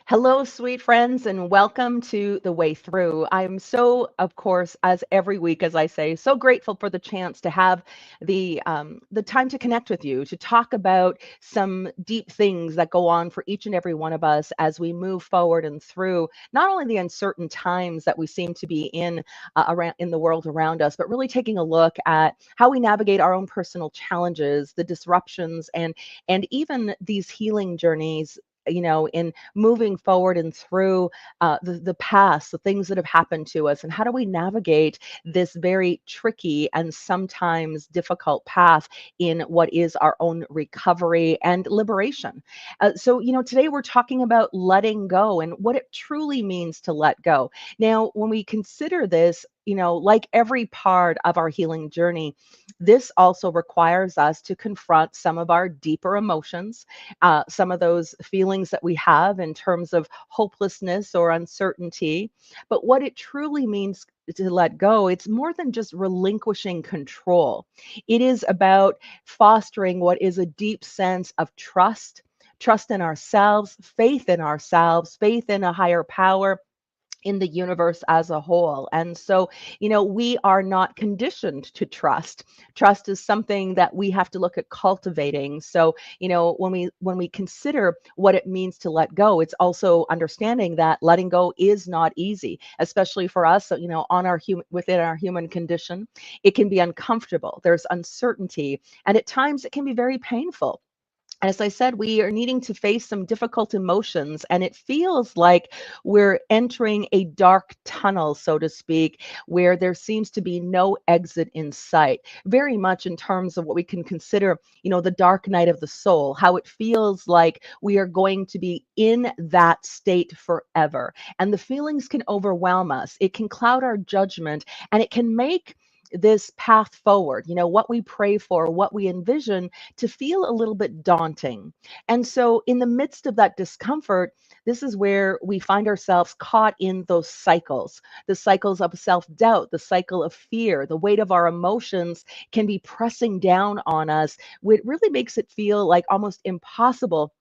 Hello, sweet friends, and welcome to The Way Through. I'm so, of course, as every week, as I say, so grateful for the chance to have the time to connect with you, to talk about some deep things that go on for each and every one of us as we move forward and through not only the uncertain times that we seem to be in around in the world around us, but really taking a look at how we navigate our own personal challenges, the disruptions, and even these healing journeys in moving forward and through the past, the things that have happened to us, and how do we navigate this very tricky and sometimes difficult path in what is our own recovery and liberation. Today we're talking about letting go and what it truly means to let go. Now, when we consider this, like every part of our healing journey, this also requires us to confront some of our deeper emotions, some of those feelings that we have in terms of hopelessness or uncertainty. But what it truly means to let go, it's more than just relinquishing control. It is about fostering what is a deep sense of trust in ourselves, faith in a higher power, in the universe as a whole. And so, we are not conditioned to trust. Trust is something that we have to look at cultivating. So, when we consider what it means to let go, it's also understanding that letting go is not easy, especially for us, so, on our within our human condition. It can be uncomfortable. There's uncertainty, and at times it can be very painful. As I said, we are needing to face some difficult emotions, and it feels like we're entering a dark tunnel, so to speak, where there seems to be no exit in sight. Very much in terms of what we can consider, the dark night of the soul, how it feels like we are going to be in that state forever. And the feelings can overwhelm us, it can cloud our judgment, and it can make this path forward, what we pray for, what we envision, to feel a little bit daunting. And so, in the midst of that discomfort, this is where we find ourselves caught in those cycles, the cycles of self doubt, the cycle of fear, the weight of our emotions can be pressing down on us, which really makes it feel like almost impossible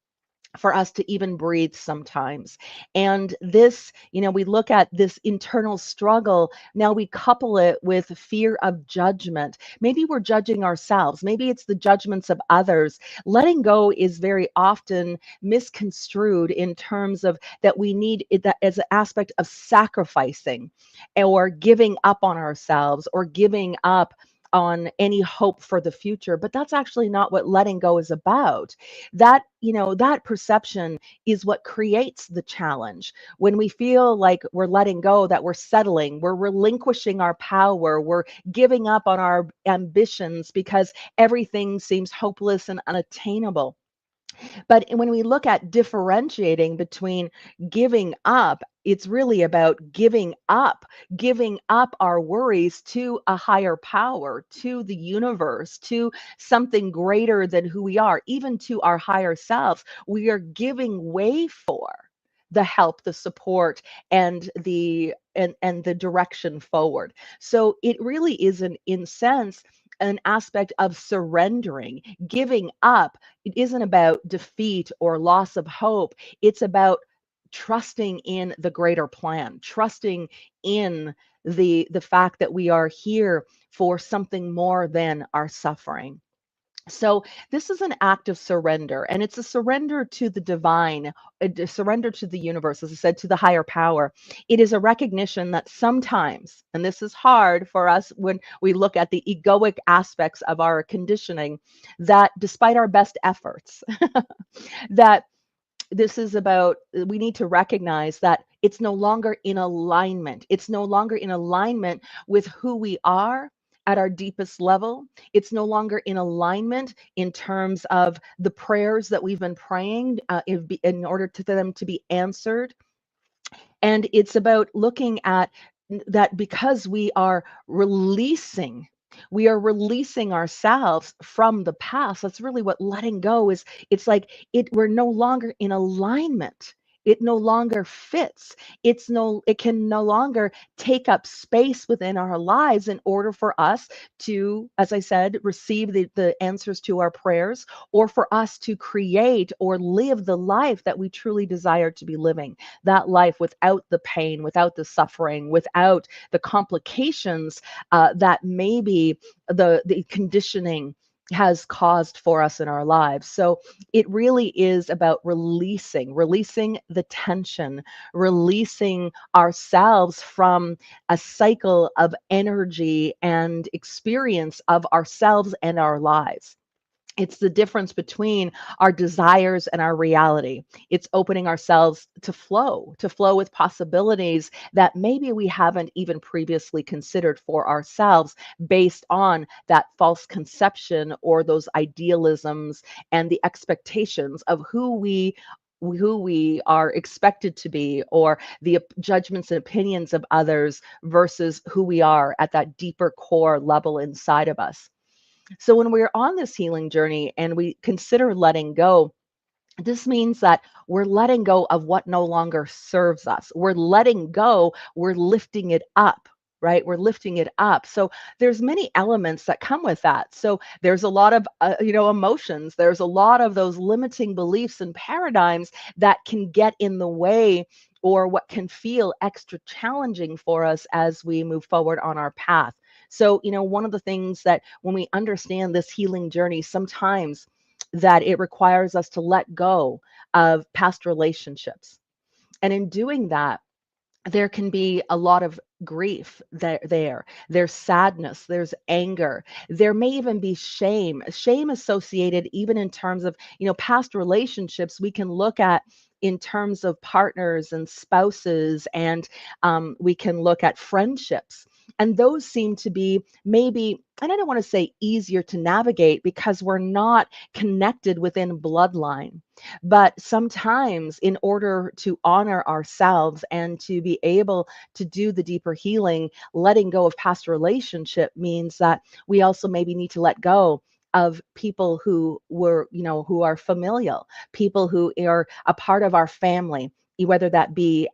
for us to even breathe sometimes. And this, we look at this internal struggle. Now we couple it with fear of judgment. Maybe we're judging ourselves. Maybe it's the judgments of others. Letting go is very often misconstrued in terms of that we need it that as an aspect of sacrificing or giving up on ourselves or giving up on any hope for the future. But that's actually not what letting go is about. That perception is what creates the challenge. When we feel like we're letting go, that we're settling, we're relinquishing our power, we're giving up on our ambitions because everything seems hopeless and unattainable. But when we look at differentiating between giving up, it's really about giving up our worries to a higher power, to the universe, to something greater than who we are, even to our higher selves. We are giving way for the help, the support, and the direction forward. So it really is in sense an aspect of surrendering, giving up. It isn't about defeat or loss of hope. It's about trusting in the greater plan, trusting in the fact that we are here for something more than our suffering. So this is an act of surrender, and it's a surrender to the divine, surrender to the universe, as I said, to the higher power. It is a recognition that sometimes, and this is hard for us when we look at the egoic aspects of our conditioning, that despite our best efforts, that this is about, we need to recognize that it's no longer in alignment. It's no longer in alignment with who we are at our deepest level. It's no longer in alignment in terms of the prayers that we've been praying in order to them to be answered. And it's about looking at that because we are releasing ourselves from the past. That's really what letting go is. It's like we're no longer in alignment. it no longer fits. It can no longer take up space within our lives in order for us to, as I said, receive the answers to our prayers, or for us to create or live the life that we truly desire to be living. That life without the pain, without the suffering, without the complications that maybe the conditioning has caused for us in our lives. So it really is about releasing the tension, releasing ourselves from a cycle of energy and experience of ourselves and our lives. It's the difference between our desires and our reality. It's opening ourselves to flow with possibilities that maybe we haven't even previously considered for ourselves, based on that false conception or those idealisms and the expectations of who we are expected to be, or the judgments and opinions of others versus who we are at that deeper core level inside of us. So when we're on this healing journey and we consider letting go, this means that we're letting go of what no longer serves us. We're letting go, we're lifting it up, right? We're lifting it up. So there's many elements that come with that. So there's a lot of emotions. There's a lot of those limiting beliefs and paradigms that can get in the way, or what can feel extra challenging for us as we move forward on our path. So, one of the things that when we understand this healing journey, sometimes that it requires us to let go of past relationships. And in doing that, there can be a lot of grief there. There's sadness, there's anger. There may even be shame associated, even in terms of, past relationships. We can look at in terms of partners and spouses, and we can look at friendships. And those seem to be maybe, and I don't want to say easier to navigate because we're not connected within bloodline. But sometimes, in order to honor ourselves and to be able to do the deeper healing, letting go of past relationship means that we also maybe need to let go of people who are familial, people who are a part of our family, whether that be,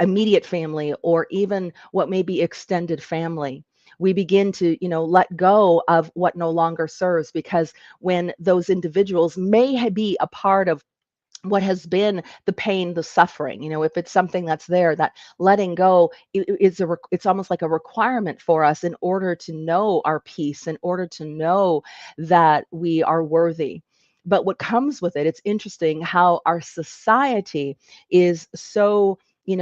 immediate family, or even what may be extended family. We begin to, let go of what no longer serves, because when those individuals may be a part of what has been the pain, the suffering, if it's something that's there, that letting go it's almost like a requirement for us in order to know our peace, in order to know that we are worthy. But what comes with it, it's interesting how our society is so,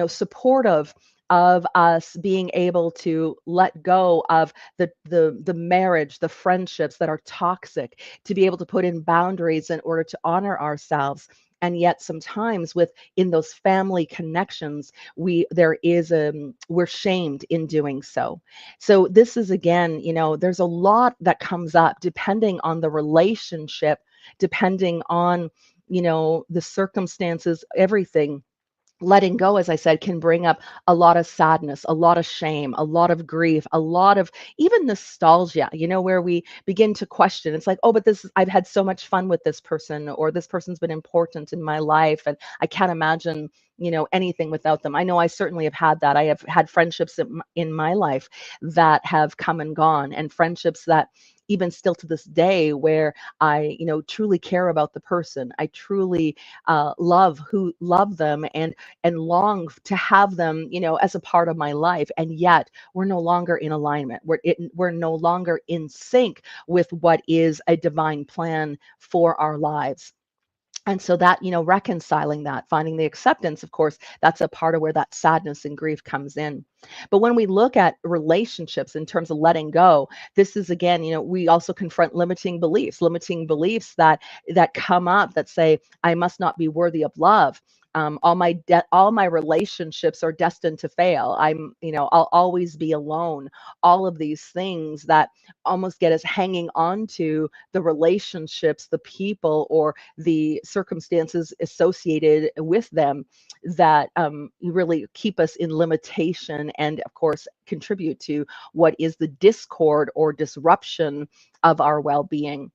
supportive of us being able to let go of the marriage, the friendships that are toxic, to be able to put in boundaries in order to honor ourselves. And yet sometimes within those family connections, we're shamed in doing so. So this is, again, there's a lot that comes up depending on the relationship, depending on, the circumstances, everything. Letting go, as I said, can bring up a lot of sadness, a lot of shame, a lot of grief, a lot of even nostalgia, where we begin to question. It's like, oh, but I've had so much fun with this person, or this person's been important in my life, and I can't imagine, anything without them. I know I certainly have had that. I have had friendships in my life that have come and gone, and friendships that even still to this day, where I, truly care about the person. I truly love them, and long to have them, as a part of my life. And yet we're no longer in alignment. We're no longer in sync with what is a divine plan for our lives. And so that, reconciling that, finding the acceptance, of course, that's a part of where that sadness and grief comes in. But when we look at relationships in terms of letting go, this is, again, we also confront limiting beliefs that come up, that say, I must not be worthy of love. All my relationships are destined to fail. I'll always be alone. All of these things that almost get us hanging on to the relationships, the people, or the circumstances associated with them, that really keep us in limitation, and of course contribute to what is the discord or disruption of our well-being.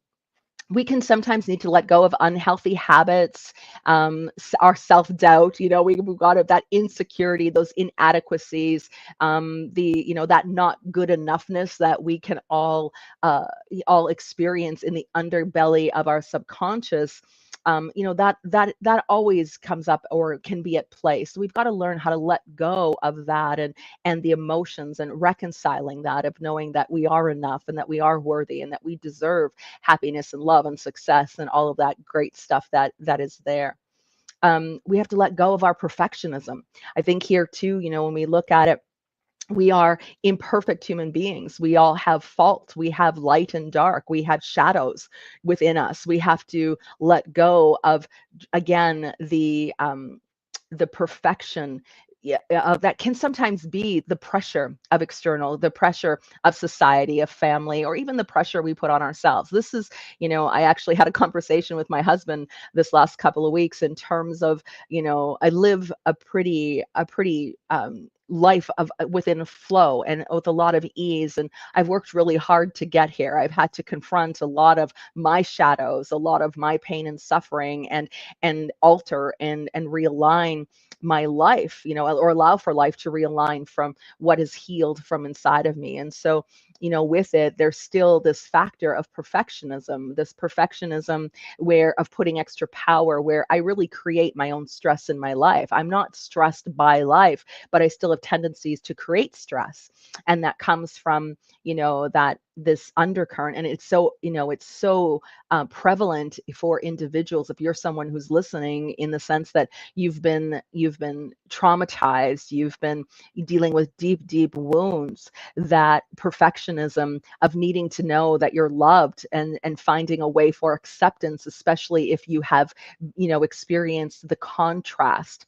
We can sometimes need to let go of unhealthy habits, our self-doubt. We've got that insecurity, those inadequacies, that not good enoughness that we can all experience in the underbelly of our subconscious. That always comes up or can be at play. So we've got to learn how to let go of that, and the emotions, and reconciling that, of knowing that we are enough, and that we are worthy, and that we deserve happiness and love and success and all of that great stuff that is there. We have to let go of our perfectionism. I think here too, when we look at it, we are imperfect human beings. We all have fault. We have light and dark. We have shadows within us. We have to let go of, again, the perfection. Yeah, that can sometimes be the pressure of external, the pressure of society, of family, or even the pressure we put on ourselves. This is, I actually had a conversation with my husband this last couple of weeks in terms of, I live a pretty life of within flow and with a lot of ease, and I've worked really hard to get here. I've had to confront a lot of my shadows, a lot of my pain and suffering, and alter and realign my life, or allow for life to realign from what is healed from inside of me. And so, with it, there's still this factor of perfectionism where of putting extra power, where I really create my own stress in my life. I'm not stressed by life, but I still have tendencies to create stress. And that comes from, that this undercurrent. And it's so prevalent for individuals. If you're someone who's listening, in the sense that you've been traumatized, you've been dealing with deep wounds, that perfectionism of needing to know that you're loved, and finding a way for acceptance, especially if you have experienced the contrast,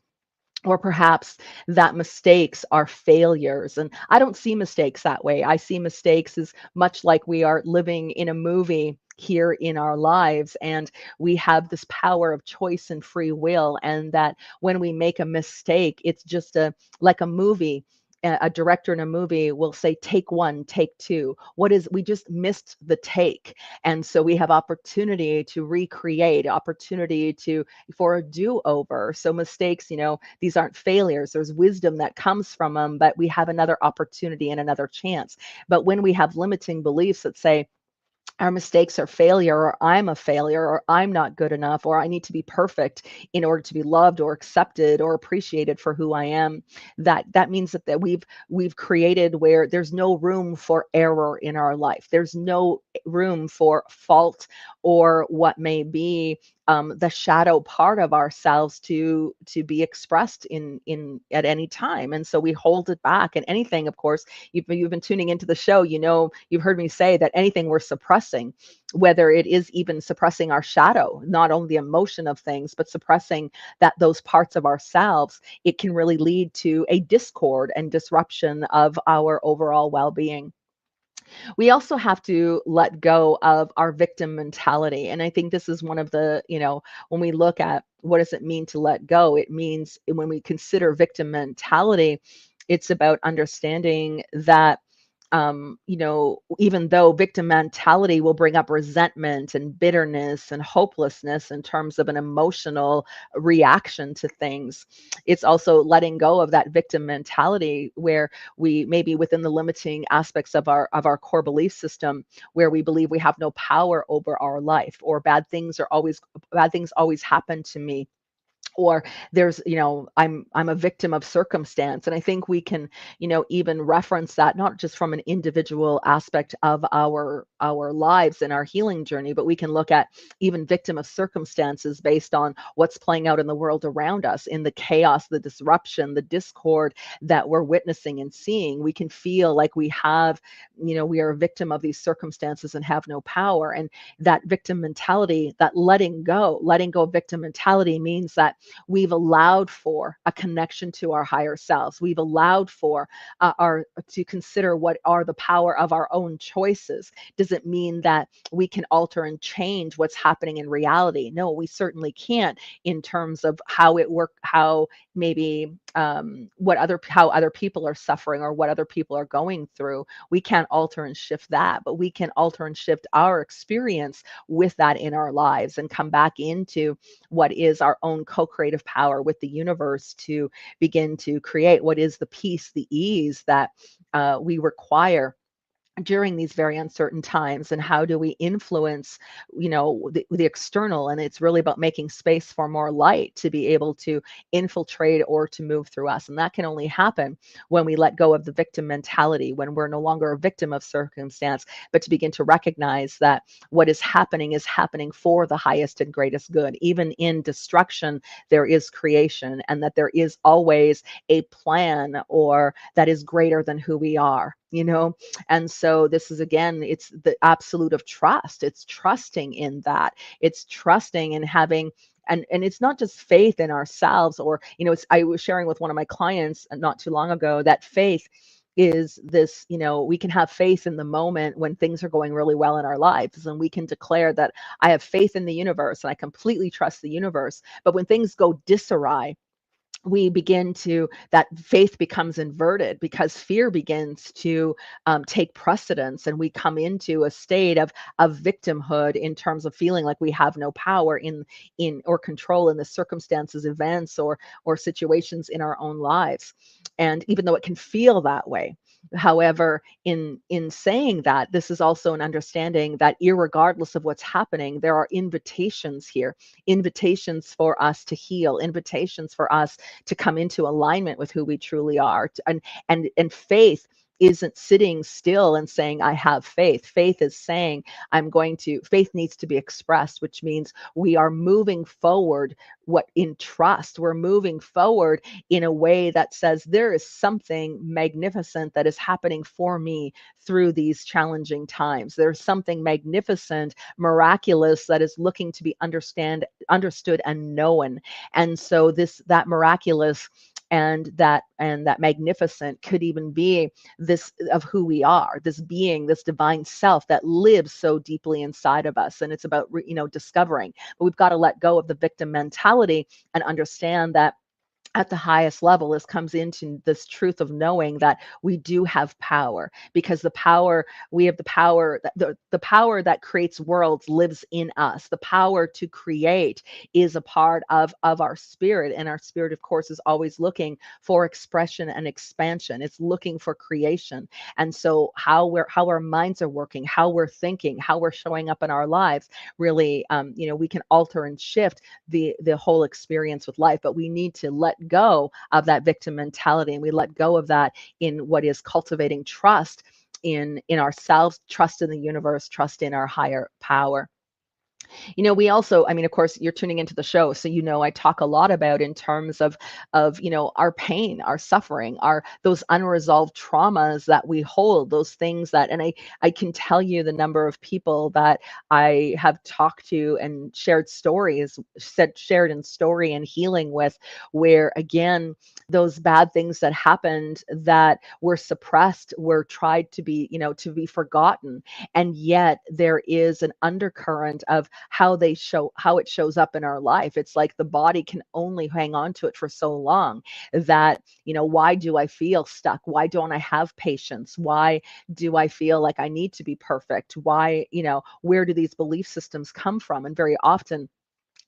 or perhaps that mistakes are failures. And I don't see mistakes that way. I see mistakes as much like we are living in a movie here in our lives, and we have this power of choice and free will, and that when we make a mistake, it's just like a movie. A director in a movie will say, take one, take two. We just missed the take. And so we have opportunity to recreate, opportunity for a do-over. So mistakes, these aren't failures. There's wisdom that comes from them, but we have another opportunity and another chance. But when we have limiting beliefs that say, our mistakes are failure, or I'm a failure, or I'm not good enough, or I need to be perfect in order to be loved or accepted or appreciated for who I am, that means that we've created where there's no room for error in our life. There's no room for fault, or what may be the shadow part of ourselves to be expressed in at any time. And so we hold it back. And anything, of course, you've been tuning into the show, you've heard me say that anything we're suppressing, whether it is even suppressing our shadow, not only the emotion of things, but suppressing those parts of ourselves, it can really lead to a discord and disruption of our overall well-being. We also have to let go of our victim mentality. And I think this is one of when we look at what does it mean to let go, it means, when we consider victim mentality, it's about understanding that even though victim mentality will bring up resentment and bitterness and hopelessness in terms of an emotional reaction to things, it's also letting go of that victim mentality, where we maybe within the limiting aspects of our core belief system, where we believe we have no power over our life, or bad things always happen to me, or there's I'm a victim of circumstance. And I think we can even reference that, not just from an individual aspect of our lives and our healing journey, but we can look at even victim of circumstances based on what's playing out in the world around us, in the chaos, the disruption, the discord that we're witnessing and seeing. We can feel like we are a victim of these circumstances and have no power. And that victim mentality, that letting go of victim mentality, means that we've allowed for a connection to our higher selves. We've allowed for our to consider what are the power of our own choices. Does it mean that we can alter and change what's happening in reality? No, we certainly can't, in terms of how it work, how maybe how other people are suffering or what other people are going through. We can't alter and shift that, but we can alter and shift our experience with that in our lives and come back into what is our own co-creative power with the universe to begin to create what is the peace, the ease that we require during these very uncertain times. And how do we influence, the external? And it's really about making space for more light to be able to infiltrate or to move through us. And that can only happen when we let go of the victim mentality, when we're no longer a victim of circumstance, but to begin to recognize that what is happening for the highest and greatest good. Even in destruction, there is creation, and that there is always a plan or that is greater than who we are. And so this is, again, it's the absolute of trust. It's trusting in that. It's trusting in having, and it's not just faith in ourselves, or I was sharing with one of my clients not too long ago that faith is this, we can have faith in the moment when things are going really well in our lives, and we can declare that I have faith in the universe and I completely trust the universe. But when things go disarray, we begin to, that faith becomes inverted, because fear begins to take precedence, and we come into a state of victimhood, in terms of feeling like we have no power in or control in the circumstances, events, or situations in our own lives. And even though it can feel that way, however, in saying that, this is also an understanding that irregardless of what's happening, there are invitations here, invitations for us to heal, invitations for us to come into alignment with who we truly are. And faith isn't sitting still and saying, I have faith. Faith is saying, faith needs to be expressed, which means we are moving forward in trust. We're moving forward in a way that says there is something magnificent that is happening for me through these challenging times. There's something magnificent, miraculous, that is looking to be understood and known. And so that miraculous and that magnificent could even be this of who we are, this being, this divine self that lives so deeply inside of us. And it's about discovering. But we've got to let go of the victim mentality and understand that at the highest level, this comes into this truth of knowing that we do have power, because we have the power, the power that creates worlds lives in us. The power to create is a part of our spirit. And our spirit, of course, is always looking for expression and expansion. It's looking for creation. And so how our minds are working, how we're thinking, how we're showing up in our lives, really, we can alter and shift the whole experience with life. But we need to let go of that victim mentality, and we let go of that in what is cultivating trust in ourselves, trust in the universe, trust in our higher power. We also, of course, you're tuning into the show, so I talk a lot about, in terms of our pain, our suffering, those unresolved traumas that we hold, those things that, and I can tell you the number of people that I have talked to and shared in story and healing with, where, again, those bad things that happened that were suppressed, were tried to be forgotten, and yet there is an undercurrent of how it shows up in our life. It's like the body can only hang on to it for so long, that why do I feel stuck? Why don't I have patience? Why do I feel like I need to be perfect? Why, where do these belief systems come from? And very often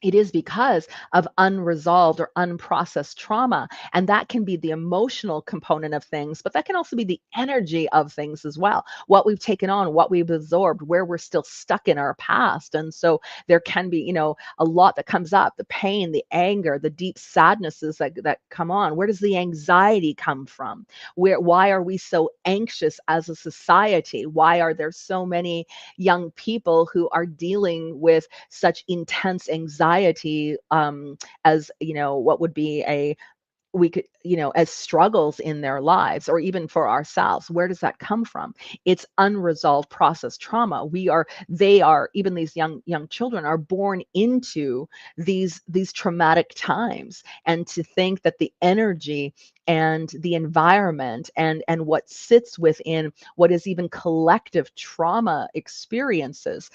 it is because of unresolved or unprocessed trauma. And that can be the emotional component of things, but that can also be the energy of things as well. What we've taken on, what we've absorbed, where we're still stuck in our past. And so there can be, a lot that comes up, the pain, the anger, the deep sadnesses that come on. Where does the anxiety come from? Why are we so anxious as a society? Why are there so many young people who are dealing with such intense anxiety, as what would be we could, as struggles in their lives, or even for ourselves. Where does that come from? It's unresolved process trauma. They are, even these young children are born into these traumatic times. And to think that the energy and the environment and what sits within what is even collective trauma experiences,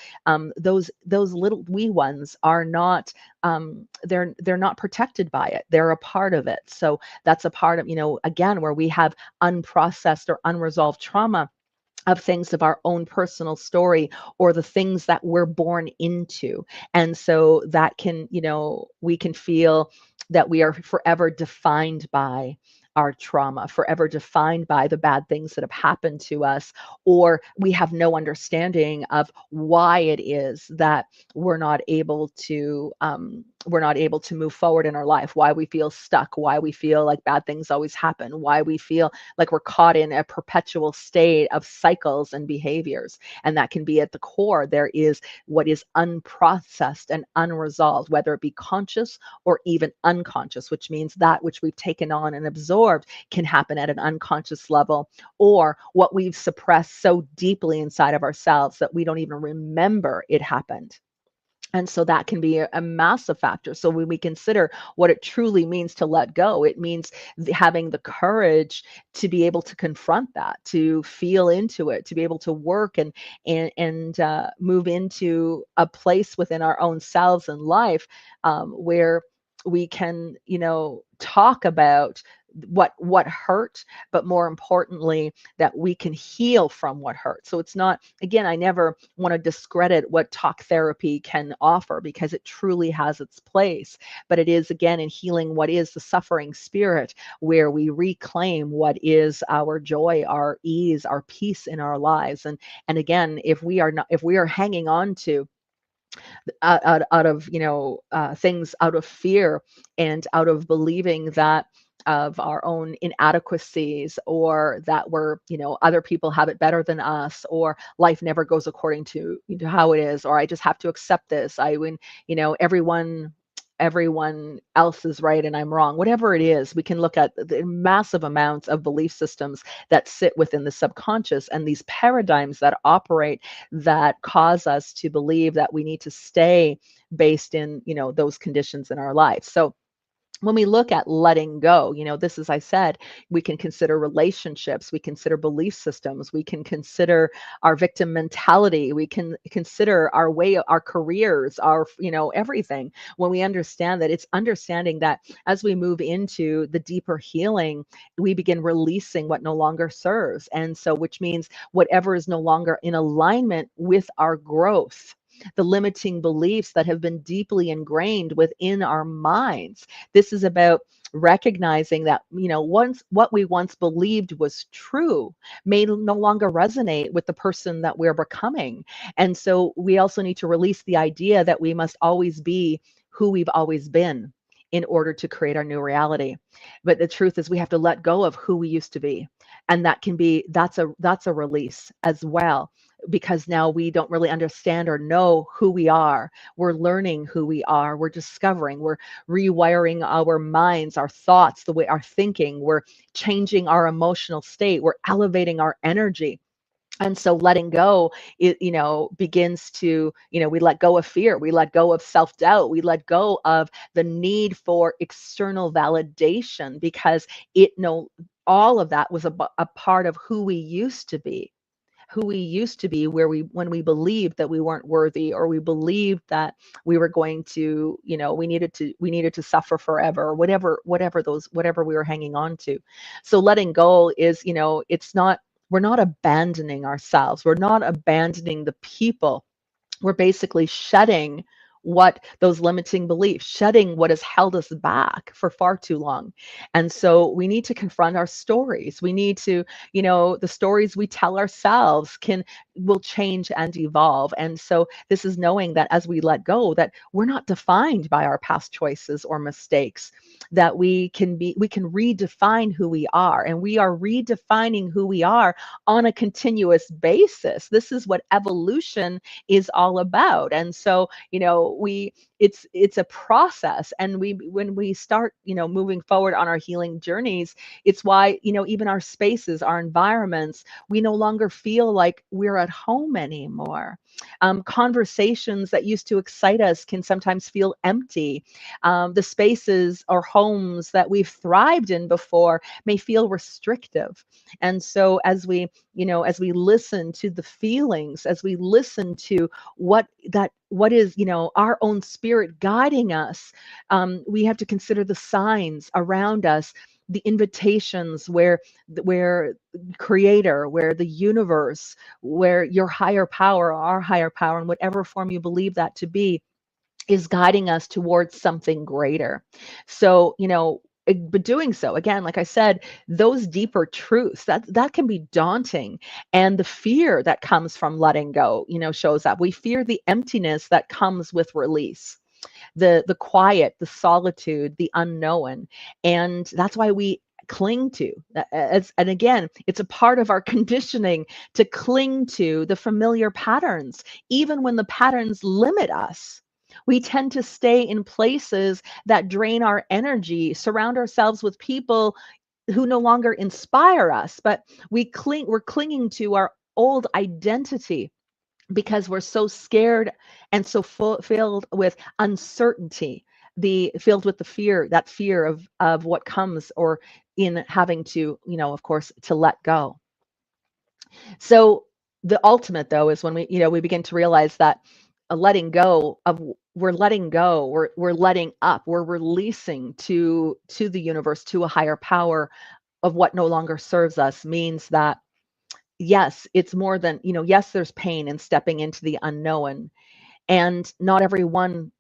those little wee ones are not, they're not protected by it. They're a part of it. So that's a part of, again, where we have unprocessed or unresolved trauma of things of our own personal story, or the things that we're born into. And so that can, we can feel that we are forever defined by our trauma, forever defined by the bad things that have happened to us, or we have no understanding of why it is that we're not able to, move forward in our life, why we feel stuck, why we feel like bad things always happen, why we feel like we're caught in a perpetual state of cycles and behaviors. And that can be at the core. There is what is unprocessed and unresolved, whether it be conscious or even unconscious, which means that which we've taken on and absorbed can happen at an unconscious level, or what we've suppressed so deeply inside of ourselves that we don't even remember it happened. And so that can be a massive factor. So when we consider what it truly means to let go, it means having the courage to be able to confront that, to feel into it, to be able to work and move into a place within our own selves and life, where we can, talk about what hurt, but more importantly, that we can heal from what hurt. So it's not, again, I never want to discredit what talk therapy can offer, because it truly has its place. But it is, again, in healing what is the suffering spirit, where we reclaim what is our joy, our ease, our peace in our lives. And again, if we are hanging on to out of, things out of fear, and out of believing that of our own inadequacies, or that we're, other people have it better than us, or life never goes according to, how it is, or I just have to accept this, I win, everyone else is right and I'm wrong. Whatever it is, we can look at the massive amounts of belief systems that sit within the subconscious, and these paradigms that operate, that cause us to believe that we need to stay based in, those conditions in our life. So when we look at letting go, this, as I said, we can consider relationships, we consider belief systems, we can consider our victim mentality, we can consider our way, our careers, our, everything. When we understand that, it's understanding that as we move into the deeper healing, we begin releasing what no longer serves. And so, which means whatever is no longer in alignment with our growth, the limiting beliefs that have been deeply ingrained within our minds. This is about recognizing that, once what we once believed was true may no longer resonate with the person that we're becoming. And so we also need to release the idea that we must always be who we've always been in order to create our new reality. But the truth is, we have to let go of who we used to be. And that's a release as well, because now we don't really understand or know who we are. We're learning who we are. We're discovering, we're rewiring our minds, our thoughts, the way our thinking, we're changing our emotional state, we're elevating our energy. And so letting go, it, begins to, we let go of fear, we let go of self-doubt, we let go of the need for external validation, because all of that was a part of who we used to be, where when we believed that we weren't worthy, or we believed that we were going to, we needed to suffer forever, or whatever we were hanging on to. So letting go is, we're not abandoning ourselves, we're not abandoning the people. We're basically shedding what those limiting beliefs, shedding what has held us back for far too long. And so we need to confront our stories. We need to, the stories we tell ourselves will change and evolve. And so this is knowing that as we let go, that we're not defined by our past choices or mistakes, that we can redefine who we are. And we are redefining who we are on a continuous basis. This is what evolution is all about. And so, it's a process. And when we start, moving forward on our healing journeys, it's why, even our spaces, our environments, we no longer feel like we're at home anymore. Conversations that used to excite us can sometimes feel empty. The spaces or homes that we've thrived in before may feel restrictive. And so as we listen to the feelings, as we listen to what is, our own spirit guiding us, we have to consider the signs around us, the invitations where creator, where the universe, where your higher power, our higher power, in whatever form you believe that to be, is guiding us towards something greater. So, but doing so, again, like I said, those deeper truths, that can be daunting. And the fear that comes from letting go, shows up. We fear the emptiness that comes with release, the quiet, the solitude, the unknown. And that's why we cling to, and again, it's a part of our conditioning to cling to the familiar patterns, even when the patterns limit us. We tend to stay in places that drain our energy, surround ourselves with people who no longer inspire us, but we're clinging to our old identity because we're so scared and so filled with uncertainty, the filled with the fear, that fear of what comes, or in having to, of course, to let go. So the ultimate, though, is when we begin to realize that a letting go of we're letting go, we're letting up, we're releasing to the universe, to a higher power, of what no longer serves us, means that yes, it's more than, yes, there's pain in stepping into the unknown. And not everyone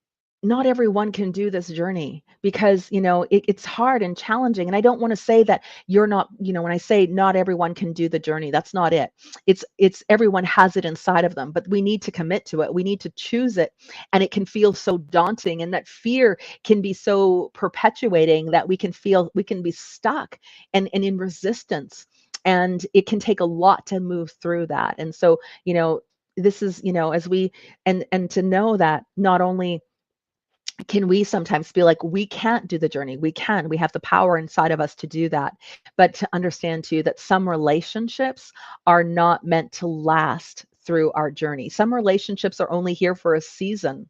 can do this journey, because it's hard and challenging. And I don't want to say that you're not, when I say not everyone can do the journey, that's not it. It's everyone has it inside of them, but we need to commit to it, we need to choose it. And it can feel so daunting, and that fear can be so perpetuating that we can be stuck and in resistance. And it can take a lot to move through that. And so, this is, as we and to know that not only can we sometimes feel like we can't do the journey, we have the power inside of us to do that, but to understand too that some relationships are not meant to last through our journey. Some relationships are only here for a season.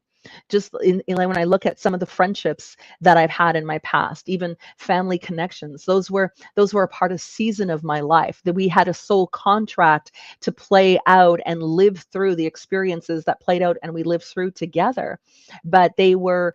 Just like when I look at some of the friendships that I've had in my past, even family connections, those were a part of season of my life, that we had a soul contract to play out and live through the experiences that played out and we lived through together. But they were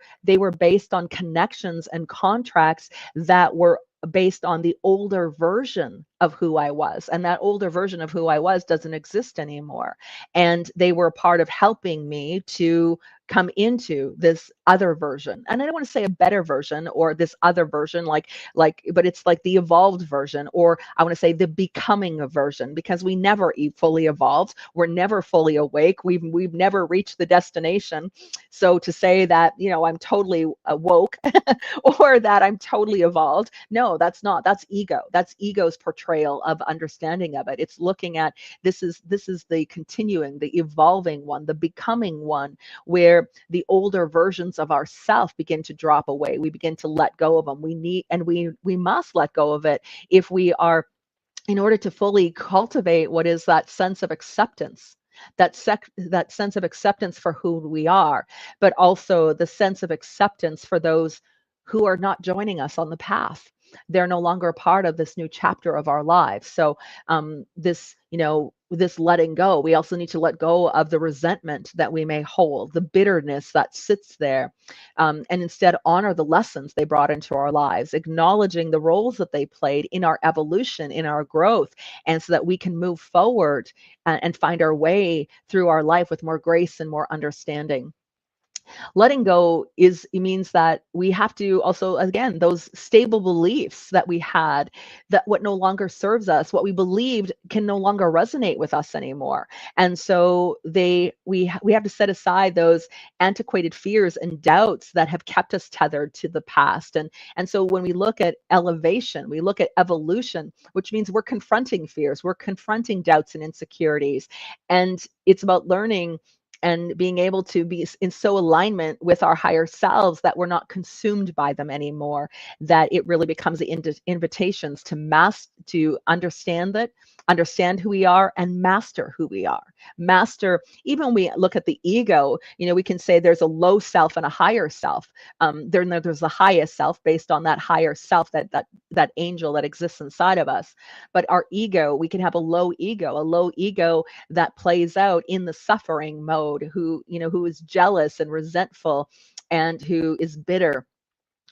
based on connections and contracts that were based on the older version of who I was. And that older version of who I was doesn't exist anymore. And they were a part of helping me to come into this other version. And I don't want to say a better version or this other version, but it's like the evolved version, or I want to say the becoming a version, because we never fully evolved. We're never fully awake. We've never reached the destination. So to say that, I'm totally woke or that I'm totally evolved, no, that's ego. That's ego's portrayal of understanding of it. It's looking at this is the continuing, the evolving one, the becoming one, where the older versions of ourself begin to drop away. We begin to let go of them. We must let go of it if we are, in order to fully cultivate what is that sense of acceptance, that sense of acceptance for who we are, but also the sense of acceptance for those who are not joining us on the path. They're no longer a part of this new chapter of our lives. So this letting go, we also need to let go of the resentment that we may hold, the bitterness that sits there, and instead honor the lessons they brought into our lives, acknowledging the roles that they played in our evolution, in our growth, and so that we can move forward and find our way through our life with more grace and more understanding. Letting go it means that we have to also, again, those stable beliefs that we had, that what no longer serves us, what we believed, can no longer resonate with us anymore. And so we have to set aside those antiquated fears and doubts that have kept us tethered to the past. And so when we look at elevation, we look at evolution, which means we're confronting fears, we're confronting doubts and insecurities. And it's about learning and being able to be in so alignment with our higher selves that we're not consumed by them anymore, that it really becomes the invitations to to understand that, understand who we are, and master who we are. Master, even when we look at the ego, we can say there's a low self and a higher self. There's the highest self based on that higher self, that angel that exists inside of us. But our ego, we can have a low ego that plays out in the suffering mode, who is jealous and resentful, and who is bitter,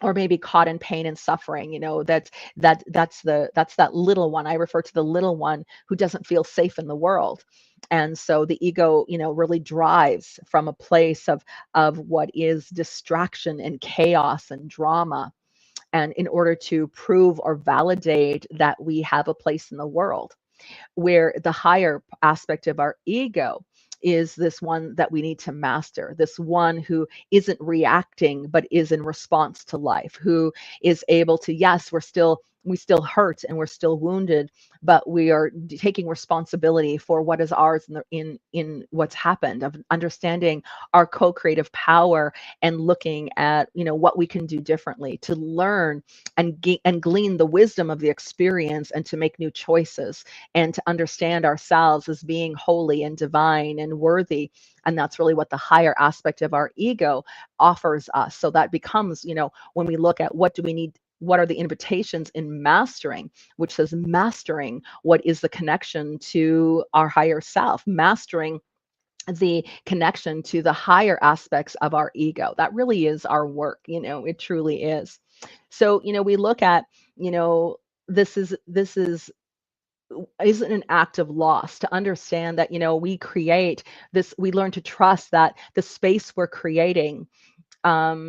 or maybe caught in pain and suffering. That's that little one. I refer to the little one who doesn't feel safe in the world. And so the ego, really drives from a place of what is distraction and chaos and drama, and in order to prove or validate that we have a place in the world. Where the higher aspect of our ego is this one that we need to master, this one who isn't reacting but is in response to life, who is able to, yes, we still hurt and we're still wounded, but we are taking responsibility for what is ours in what's happened, of understanding our co-creative power, and looking at what we can do differently to learn and glean the wisdom of the experience, and to make new choices, and to understand ourselves as being holy and divine and worthy. And that's really what the higher aspect of our ego offers us. So that becomes, when we look at what do we need, what are the invitations in mastering, which says mastering what is the connection to our higher self, mastering the connection to the higher aspects of our ego. That really is our work, it truly is. So, we look at, this is isn't an act of loss, to understand that we create this, we learn to trust that the space we're creating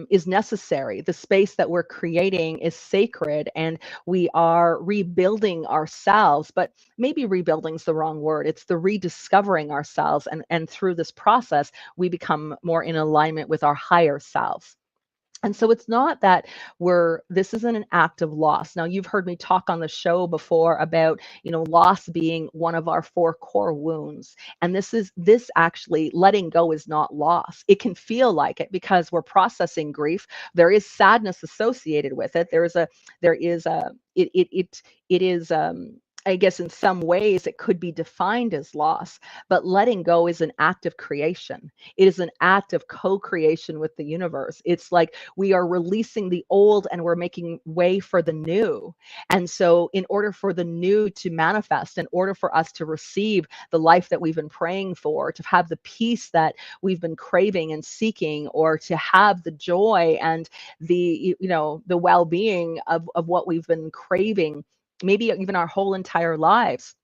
is necessary. The space that we're creating is sacred, and we are rebuilding ourselves. But maybe rebuilding is the wrong word. It's the rediscovering ourselves, and through this process, we become more in alignment with our higher selves. And so it's not that this isn't an act of loss. Now, you've heard me talk on the show before about, loss being one of our 4 core wounds. And this actually, letting go is not loss. It can feel like it because we're processing grief. There is sadness associated with it. It is, I guess in some ways it could be defined as loss, but letting go is an act of creation. It is an act of co-creation with the universe. It's like we are releasing the old and we're making way for the new. And so in order for the new to manifest, in order for us to receive the life that we've been praying for, to have the peace that we've been craving and seeking, or to have the joy and the well-being of what we've been craving, maybe even our whole entire lives,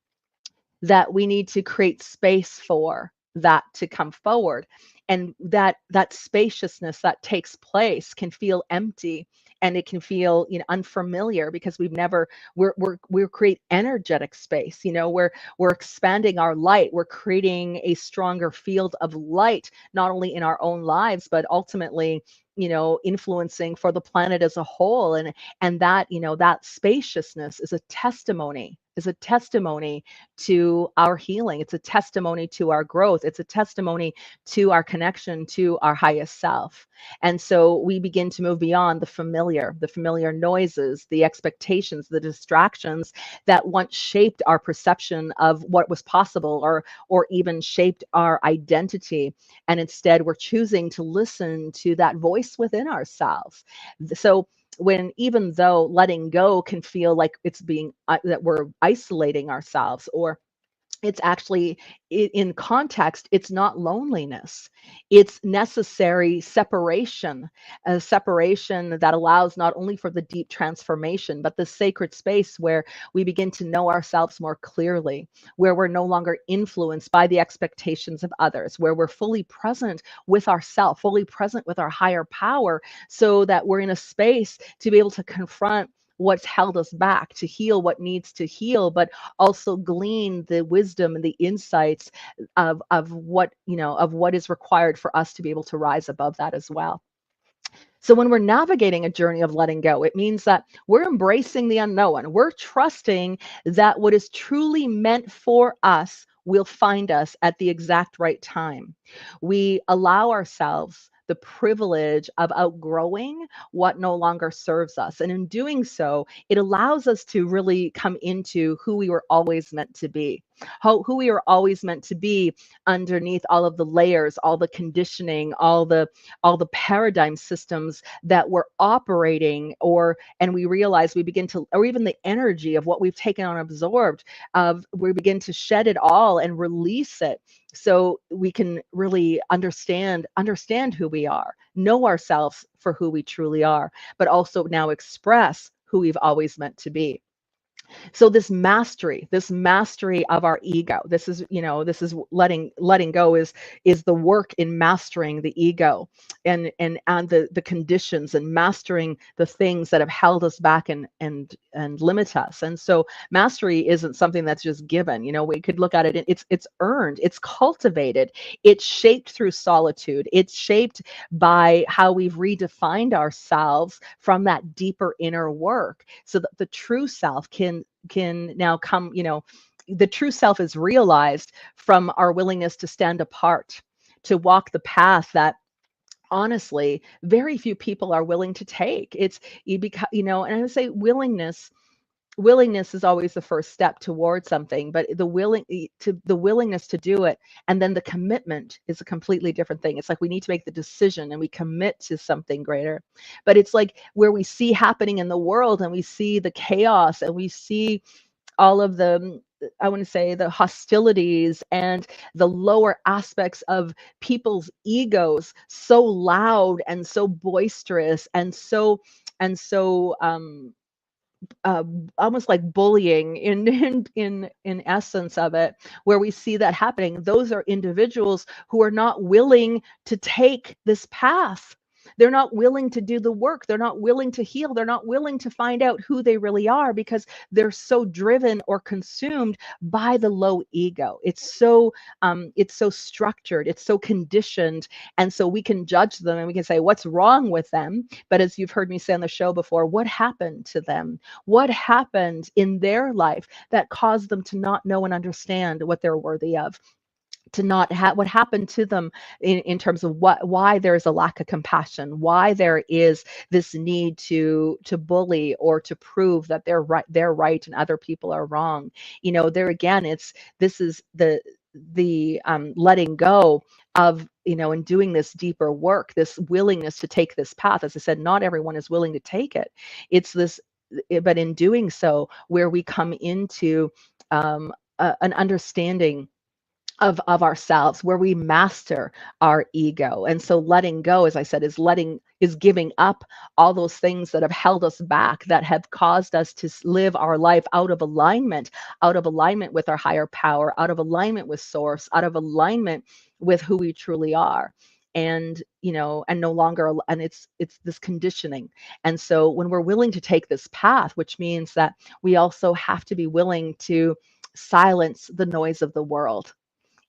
that we need to create space for that to come forward. And that spaciousness that takes place can feel empty, and it can feel unfamiliar, because we're create energetic space. We're expanding our light, we're creating a stronger field of light, not only in our own lives, but ultimately influencing for the planet as a whole. And that spaciousness is a testimony to our healing. It's a testimony to our growth. It's a testimony to our connection to our highest self. And so we begin to move beyond the familiar noises, the expectations, the distractions that once shaped our perception of what was possible, or even shaped our identity. And instead, we're choosing to listen to that voice within ourselves. So even though letting go can feel like it's being that we're isolating ourselves, or it's actually, in context, it's not loneliness. It's necessary separation, a separation that allows not only for the deep transformation, but the sacred space where we begin to know ourselves more clearly, where we're no longer influenced by the expectations of others, where we're fully present with ourself, fully present with our higher power, so that we're in a space to be able to confront what's held us back, to heal what needs to heal, but also glean the wisdom and the insights of what is required for us to be able to rise above that as well. So when we're navigating a journey of letting go, it means that we're embracing the unknown. We're trusting that what is truly meant for us will find us at the exact right time. We allow ourselves the privilege of outgrowing what no longer serves us. And in doing so, it allows us to really come into who we were always meant to be. Who we were always meant to be underneath all of the layers, all the conditioning, all the paradigm systems that were operating, or and we realize we begin to, or even the energy of what we've taken on, absorbed, of we begin to shed it all and release it, so we can really understand who we are, know ourselves for who we truly are, but also now express who we've always meant to be. So this mastery of our ego, this is letting go, is the work in mastering the ego, and the conditions, and mastering the things that have held us back and limit us. And so mastery isn't something that's just given. We could look at it, it's earned, it's cultivated, it's shaped through solitude, it's shaped by how we've redefined ourselves from that deeper inner work, so that the true self can now come. The true self is realized from our willingness to stand apart, to walk the path that honestly very few people are willing to take. It's you become, and I would say willingness is always the first step towards something, but the willingness to do it, and then the commitment is a completely different thing. It's like we need to make the decision and we commit to something greater. But it's like where we see happening in the world, and we see the chaos, and we see all of the, I want to say, the hostilities and the lower aspects of people's egos, so loud and so boisterous, and so uh, almost like bullying in essence of it, where we see that happening. Those are individuals who are not willing to take this path. They're not willing to do the work. They're not willing to heal. They're not willing to find out who they really are, because they're so driven or consumed by the low ego. It's so structured. It's so conditioned, and so we can judge them and we can say what's wrong with them. But as you've heard me say on the show before, what happened to them? What happened in their life that caused them to not know and understand what they're worthy of? To not have what happened to them in terms of why there is a lack of compassion, why there is this need to bully or to prove that they're right and other people are wrong. There again, this is the letting go of, and doing this deeper work, this willingness to take this path. As I said, not everyone is willing to take it. It's this, but in doing so, where we come into an understanding of ourselves, where we master our ego. And so letting go, as I said, is giving up all those things that have held us back, that have caused us to live our life out of alignment with our higher power, out of alignment with source, out of alignment with who we truly are. And no longer, and it's this conditioning. And so when we're willing to take this path, which means that we also have to be willing to silence the noise of the world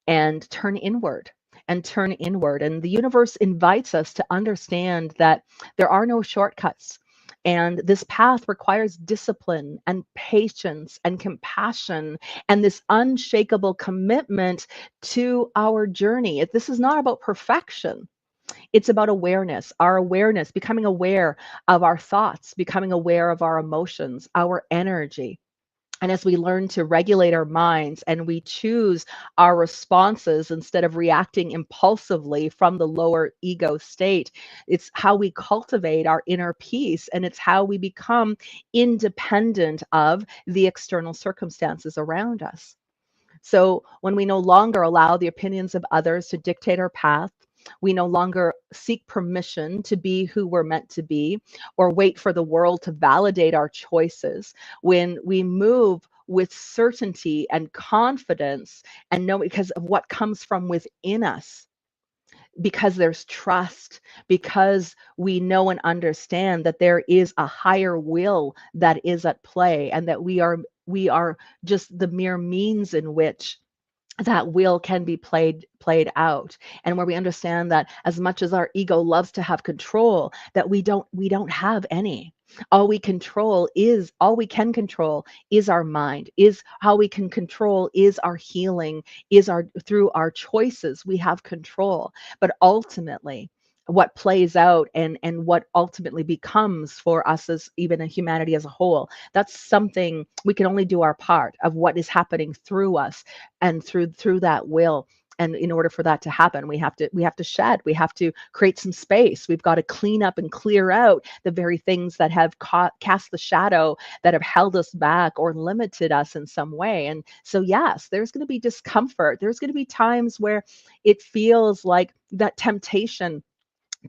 and turn inward. And the universe invites us to understand that there are no shortcuts. And this path requires discipline and patience and compassion and this unshakable commitment to our journey. This is not about perfection. It's about awareness, our awareness, becoming aware of our thoughts, becoming aware of our emotions, our energy. And as we learn to regulate our minds and we choose our responses instead of reacting impulsively from the lower ego state, it's how we cultivate our inner peace, and it's how we become independent of the external circumstances around us. So when we no longer allow the opinions of others to dictate our path, we no longer seek permission to be who we're meant to be or wait for the world to validate our choices. When we move with certainty and confidence and know, because of what comes from within us, because there's trust, because we know and understand that there is a higher will that is at play, and that we are just the mere means in which that will can be played out, and where we understand that as much as our ego loves to have control, that we don't have any. All we can control is our mind, is how we can control is our healing, is our through our choices we have control. But ultimately, what plays out and what ultimately becomes for us as even a humanity as a whole, that's something we can only do our part of what is happening through us and through that will. And in order for that to happen, we have to shed, we have to create some space, we've got to clean up and clear out the very things that have cast the shadow, that have held us back or limited us in some way. And so yes, there's going to be discomfort, there's going to be times where it feels like that temptation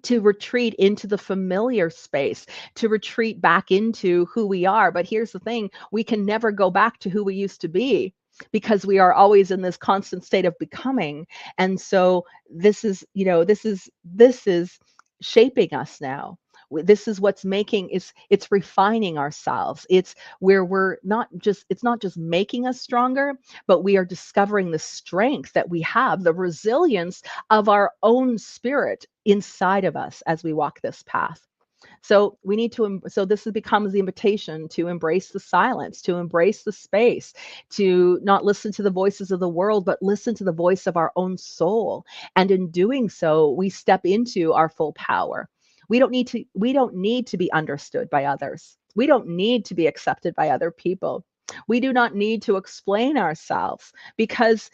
to retreat into the familiar space, to retreat back into who we are. But here's the thing, we can never go back to who we used to be, because we are always in this constant state of becoming. And so this is shaping us now. This is what's making it's refining ourselves. It's where it's not just making us stronger, but we are discovering the strength that we have, the resilience of our own spirit inside of us as we walk this path. So we need to, so this becomes the invitation to embrace the silence, to embrace the space, to not listen to the voices of the world, but listen to the voice of our own soul. And in doing so, we step into our full power. We don't need to be understood by others. We don't need to be accepted by other people. We do not need to explain ourselves, because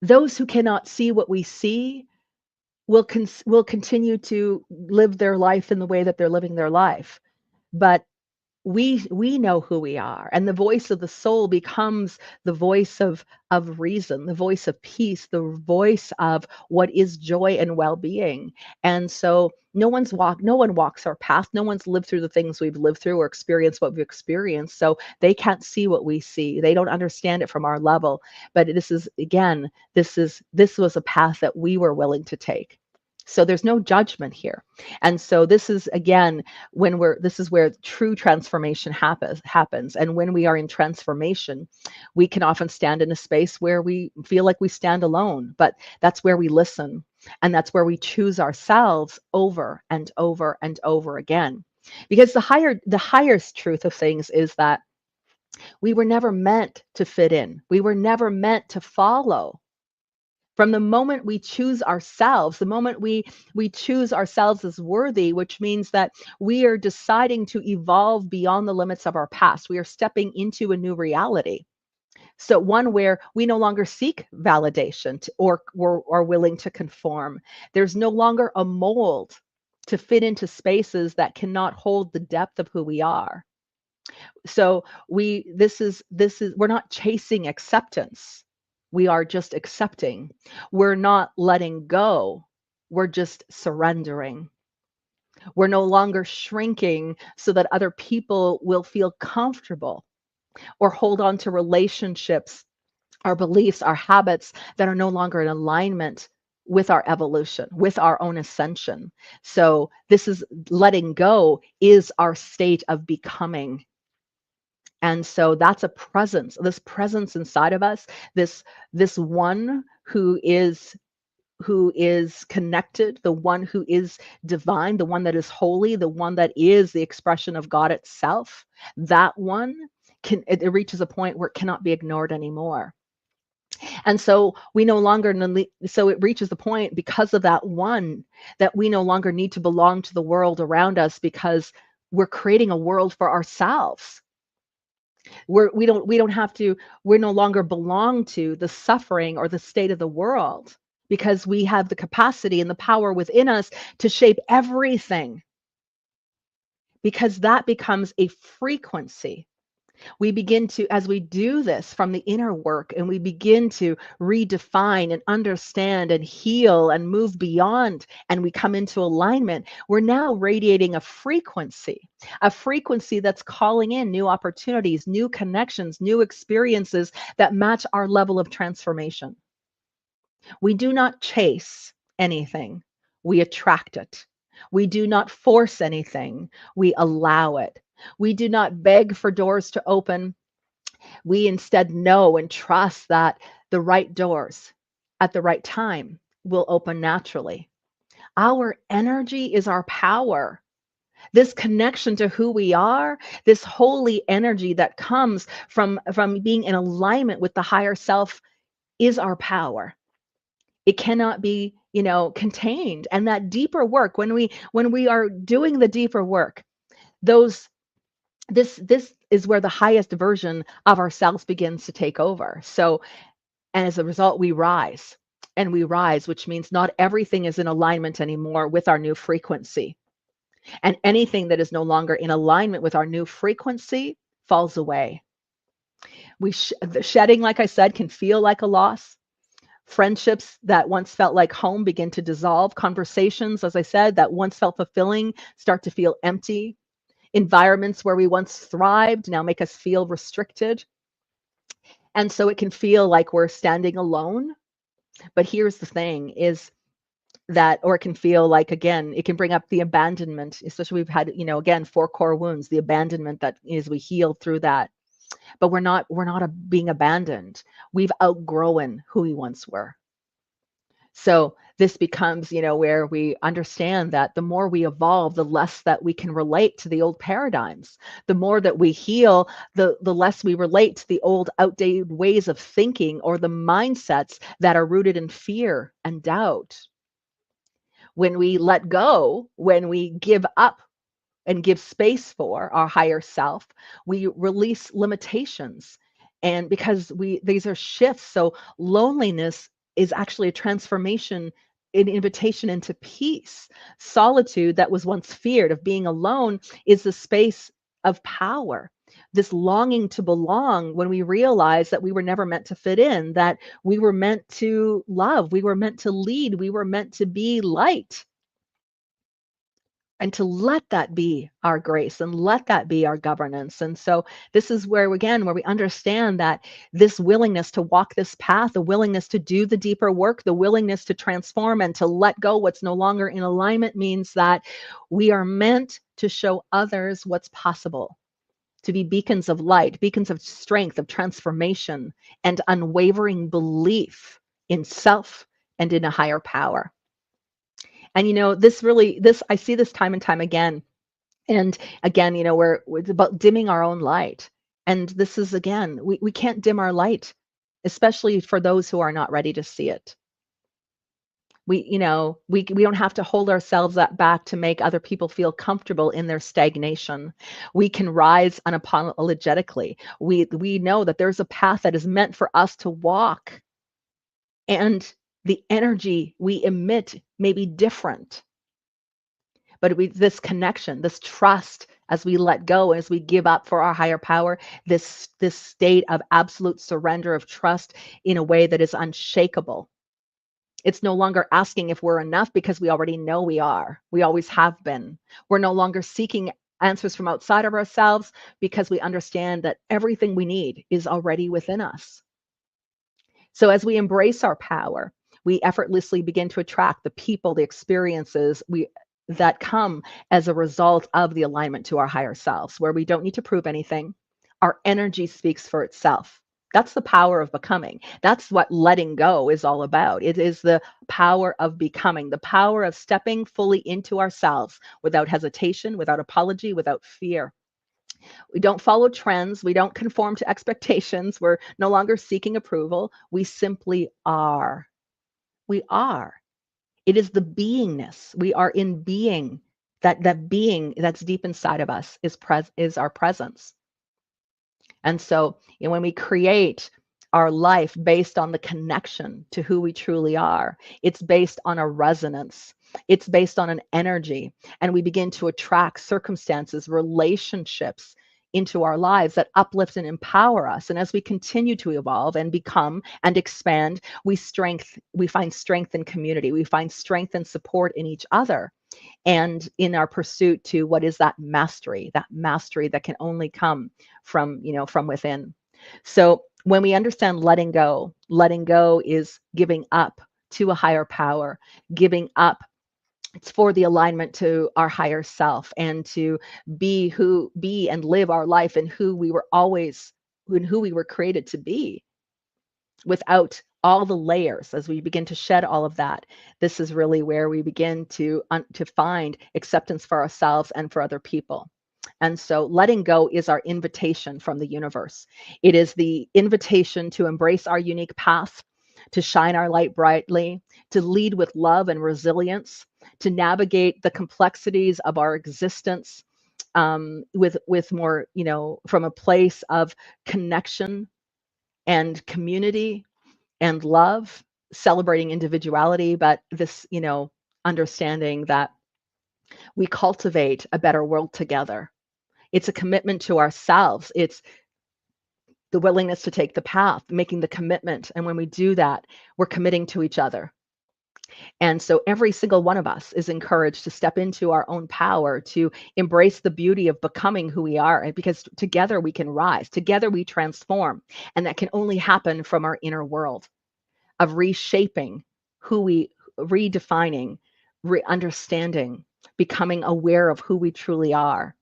those who cannot see what we see will continue to live their life in the way that they're living their life. But we know who we are, and the voice of the soul becomes the voice of reason, the voice of peace, the voice of what is joy and well-being. And so no one walks our path, no one's lived through the things we've lived through or experienced what we've experienced, so they can't see what we see, they don't understand it from our level. But this was a path that we were willing to take. So there's no judgment here. And so this is again this is where true transformation happens. And when we are in transformation, we can often stand in a space where we feel like we stand alone, but that's where we listen, and that's where we choose ourselves over and over and over again. Because the highest truth of things is that we were never meant to fit in, we were never meant to follow. From the moment we choose ourselves, the moment we choose ourselves as worthy, which means that we are deciding to evolve beyond the limits of our past, we are stepping into a new reality. So one where we no longer seek validation or are willing to conform. There's no longer a mold to fit into spaces that cannot hold the depth of who we are. So we're not chasing acceptance, we are just accepting. We're not letting go, we're just surrendering. We're no longer shrinking so that other people will feel comfortable, or hold on to relationships, our beliefs, our habits that are no longer in alignment with our evolution, with our own ascension. So this is letting go, is our state of becoming. And so that's a presence, this presence inside of us, this one who is connected, the one who is divine, the one that is holy, the one that is the expression of God itself. That one it reaches a point where it cannot be ignored anymore. And so we no longer so it reaches the point, because of that one, that we no longer need to belong to the world around us, because we're creating a world for ourselves. We don't have to, we no longer belong to the suffering or the state of the world, because we have the capacity and the power within us to shape everything, because that becomes a frequency. We begin to, as we do this from the inner work, and we begin to redefine and understand and heal and move beyond, and we come into alignment, we're now radiating a frequency that's calling in new opportunities, new connections, new experiences that match our level of transformation. We do not chase anything, we attract it. We do not force anything, we allow it. We do not beg for doors to open. We instead know and trust that The right doors at the right time will open naturally. Our energy is our power. This connection to who we are, this holy energy that comes from being in alignment with the higher self is our power. It cannot be, contained. And that deeper work, when we are doing the deeper work, those this is where the highest version of ourselves begins to take over. So, and as a result, we rise. And we rise, which means not everything is in alignment anymore with our new frequency. And anything that is no longer in alignment with our new frequency falls away. The shedding, like I said, can feel like a loss. Friendships that once felt like home begin to dissolve. Conversations, as I said, that once felt fulfilling start to feel empty. Environments where we once thrived now make us feel restricted. And so it can feel like we're standing alone. But here's the thing is that, or it can feel like, again, it can bring up the abandonment, especially we've had, again, 4 core wounds, the abandonment that is we heal through that. But we're not being abandoned. We've outgrown who we once were. So this becomes, where we understand that the more we evolve, the less that we can relate to the old paradigms. The more that we heal, the less we relate to the old outdated ways of thinking or the mindsets that are rooted in fear and doubt. When we let go, when we give up and give space for our higher self, we release limitations. And because these are shifts, so loneliness is actually a transformation, an invitation into peace. Solitude that was once feared of being alone is the space of power. This longing to belong, when we realize that we were never meant to fit in, that we were meant to love, we were meant to lead, we were meant to be light, and to let that be our grace and let that be our governance. And so this is where, again, where we understand that this willingness to walk this path, the willingness to do the deeper work, the willingness to transform and to let go what's no longer in alignment means that we are meant to show others what's possible, to be beacons of light, beacons of strength, of transformation, and unwavering belief in self and in a higher power. And this I see this time and time again. And again, it's about dimming our own light. And this is, again, we can't dim our light, especially for those who are not ready to see it. We don't have to hold ourselves back to make other people feel comfortable in their stagnation. We can rise unapologetically. We know that there's a path that is meant for us to walk, and the energy we emit may be different. But this connection, this trust, as we let go, as we give up for our higher power, this state of absolute surrender of trust in a way that is unshakable. It's no longer asking if we're enough, because we already know we are. We always have been. We're no longer seeking answers from outside of ourselves, because we understand that everything we need is already within us. So as we embrace our power, we effortlessly begin to attract the people, the experiences that come as a result of the alignment to our higher selves, where we don't need to prove anything. Our energy speaks for itself. That's the power of becoming. That's what letting go is all about. It is the power of becoming, the power of stepping fully into ourselves without hesitation, without apology, without fear. We don't follow trends. We don't conform to expectations. We're no longer seeking approval. We simply are. We are. It is the beingness. We are in being. That being that's deep inside of us is our presence. And so, when we create our life based on the connection to who we truly are, it's based on a resonance. It's based on an energy, and we begin to attract circumstances, relationships into our lives that uplift and empower us. And as we continue to evolve and become and expand, we find strength in community. We find strength and support in each other, and in our pursuit to what is that mastery that can only come from within. So when we understand letting go is giving up to a higher power, giving up. It's for the alignment to our higher self, and to be and live our life in who we were created to be. without all the layers, as we begin to shed all of that, this is really where we begin to find acceptance for ourselves and for other people. And so letting go is our invitation from the universe. It is the invitation to embrace our unique path, to shine our light brightly, to lead with love and resilience, to navigate the complexities of our existence, with more, from a place of connection and community and love, celebrating individuality, but this, understanding that we cultivate a better world together. It's a commitment to ourselves. It's the willingness to take the path, making the commitment. And when we do that, we're committing to each other. And so every single one of us is encouraged to step into our own power, to embrace the beauty of becoming who we are, because together we can rise, together we transform. And that can only happen from our inner world of reshaping who we, redefining, understanding, becoming aware of who we truly are.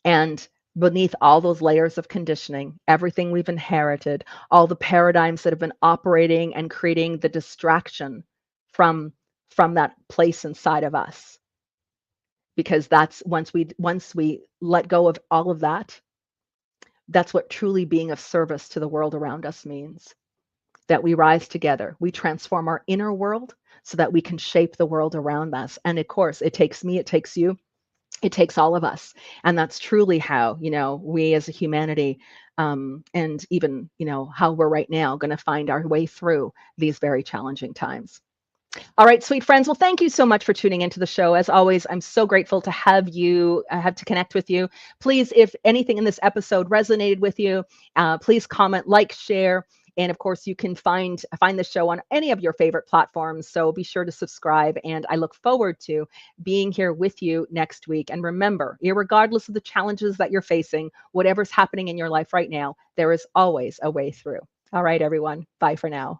And beneath all those layers of conditioning, everything we've inherited, all the paradigms that have been operating and creating the distraction from that place inside of us. Because that's once we let go of all of that, that's what truly being of service to the world around us means. That we rise together, we transform our inner world so that we can shape the world around us. And of course, it takes me, it takes you, it takes all of us. And that's truly how, we as a humanity, and even, how we're right now going to find our way through these very challenging times. All right, sweet friends. Well, thank you so much for tuning into the show. As always, I'm so grateful to have you, have to connect with you. Please, if anything in this episode resonated with you, please comment, like, share. And of course, you can find the show on any of your favorite platforms. So be sure to subscribe. And I look forward to being here with you next week. And remember, irregardless of the challenges that you're facing, whatever's happening in your life right now, there is always a way through. All right, everyone. Bye for now.